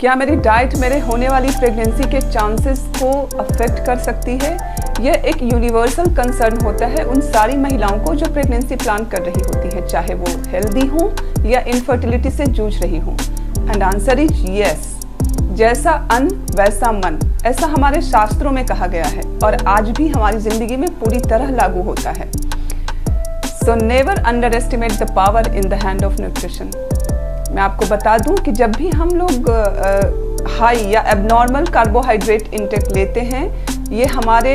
क्या मेरी डाइट मेरे होने वाली प्रेगनेंसी के चांसेस को अफेक्ट कर सकती है? यह एक यूनिवर्सल कंसर्न होता है उन सारी महिलाओं को जो प्रेगनेंसी प्लान कर रही होती है, चाहे वो हेल्दी हों या इनफर्टिलिटी से जूझ रही हों। And answer is yes. जैसा अन्न वैसा मन, ऐसा हमारे शास्त्रों में कहा गया है और आज भी हमारी जिंदगी में पूरी तरह लागू होता है। So never under estimate the power in the hand of nutrition. मैं आपको बता दूं कि जब भी हम लोग हाई या एबनॉर्मल कार्बोहाइड्रेट इंटेक लेते हैं, ये हमारे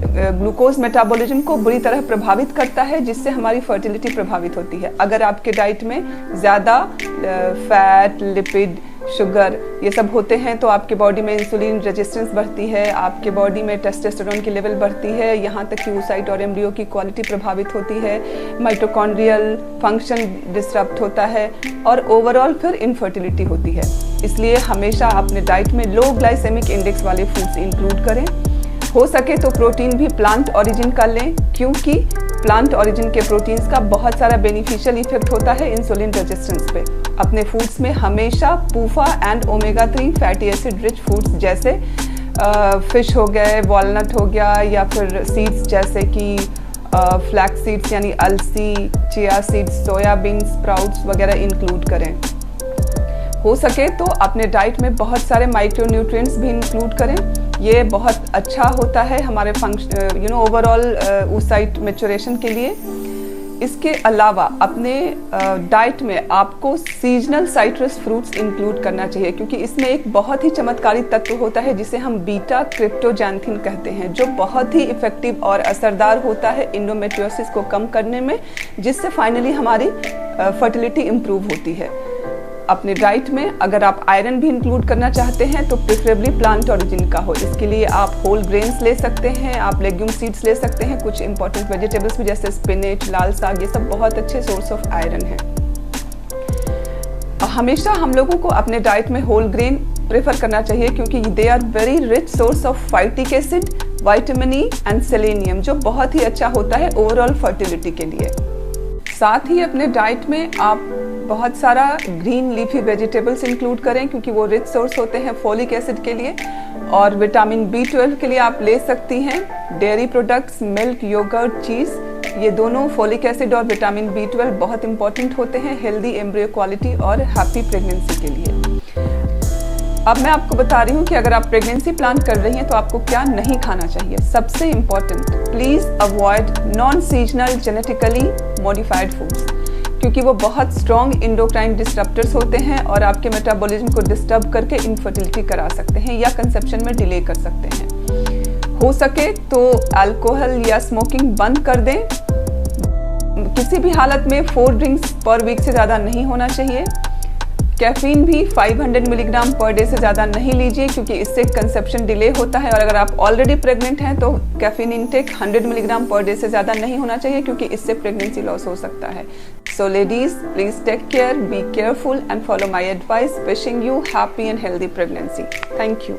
ग्लूकोज मेटाबॉलिज्म को बुरी तरह प्रभावित करता है, जिससे हमारी फर्टिलिटी प्रभावित होती है। अगर आपके डाइट में ज़्यादा फैट, लिपिड, शुगर ये सब होते हैं तो आपके बॉडी में इंसुलिन रेजिस्टेंस बढ़ती है, आपके बॉडी में टेस्टोस्टेरोन की लेवल बढ़ती है, यहाँ तक कि oocyte और एम्ब्रियो की क्वालिटी प्रभावित होती है, माइटोकॉन्ड्रियल फंक्शन डिस्टर्ब होता है और ओवरऑल फिर इनफर्टिलिटी होती है। इसलिए हमेशा अपने डाइट में लो ग्लाइसेमिक इंडेक्स वाले फूड्स इंक्लूड करें। हो सके तो प्रोटीन भी प्लांट ओरिजिन का लें, क्योंकि प्लांट ओरिजिन के प्रोटीन्स का बहुत सारा बेनिफिशियल इफेक्ट होता है इंसुलिन रेजिस्टेंस पे। अपने फूड्स में हमेशा PUFA and omega 3 fatty acid rich foods जैसे फिश हो गए, वॉलनट हो गया, या फिर सीड्स जैसे कि फ्लैक्स सीड्स यानी अलसी, चिया सीड्स, सोयाबीन, स्प्राउट्स वगैरह इंक्लूड करें। हो सके तो अपने डाइट में बहुत सारे माइक्रोन्यूट्रिएंट्स भी इंक्लूड करें। ये बहुत अच्छा होता है हमारे फंक्शन ओवरऑल oocyte मैच्योरेशन के लिए। इसके अलावा अपने डाइट में आपको सीजनल साइट्रस फ्रूट्स इंक्लूड करना चाहिए, क्योंकि इसमें एक बहुत ही चमत्कारी तत्व होता है जिसे हम बीटा क्रिप्टोजैंथिन कहते हैं, जो बहुत ही इफेक्टिव और असरदार होता है इंडोमेट्रियोसिस को कम करने में, जिससे फाइनली हमारी फर्टिलिटी इम्प्रूव होती है। अपने डाइट में अगर आप आयरन भी इंक्लूड करना चाहते हैं तो प्रेफरेबली प्लांट ओरिजिन का हो। इसके लिए आप होल ग्रेन्स ले सकते हैं, आप लेग्यूम सीड्स ले सकते हैं, कुछ इंपॉर्टेंट वेजिटेबल्स भी जैसे स्पिनच, लाल साग, ये सब बहुत अच्छे सोर्स ऑफ आयरन है। हमेशा हम लोगों को अपने डाइट में होल ग्रेन प्रेफर करना चाहिए, क्योंकि they are very rich source of phytic acid, vitamin E and selenium, जो बहुत ही अच्छा होता है ओवरऑल फर्टिलिटी के लिए। साथ ही अपने डाइट में आप बहुत सारा ग्रीन लीफी वेजिटेबल्स इंक्लूड करें, क्योंकि वो रिच सोर्स होते हैं फोलिक एसिड के लिए। और विटामिन B12 के लिए आप ले सकती हैं डेयरी प्रोडक्ट्स, मिल्क, योगर्ट, चीज़, ये दोनों फोलिक एसिड और विटामिन B12 बहुत इंपॉर्टेंट होते हैं हेल्दी एम्ब्रियो क्वालिटी और हैप्पी प्रेगनेंसी के लिए। अब मैं आपको बता रही हूँ कि अगर आप प्रेगनेंसी प्लान कर रही हैं तो आपको क्या नहीं खाना चाहिए। सबसे important, please avoid non seasonal genetically modified foods, क्योंकि वो बहुत स्ट्रॉन्ग इंडोक्राइन डिस्टर्बर्स होते हैं और आपके मेटाबॉलिज्म को डिस्टर्ब करके इनफर्टिलिटी करा सकते हैं या कंसेप्शन में डिले कर सकते हैं। हो सके तो अल्कोहल या स्मोकिंग बंद कर दें। किसी भी हालत में 4 ड्रिंक्स पर वीक से ज़्यादा नहीं होना चाहिए। कैफीन भी 500 मिलीग्राम पर डे से ज़्यादा नहीं लीजिए, क्योंकि इससे कंसेप्शन डिले होता है। और अगर आप ऑलरेडी प्रेग्नेंट हैं तो caffeine intake 100 milligram per day से ज़्यादा नहीं होना चाहिए, क्योंकि इससे प्रेगनेंसी लॉस हो सकता है। So ladies, please take care, be careful and follow my advice. Wishing you happy and healthy pregnancy. Thank you.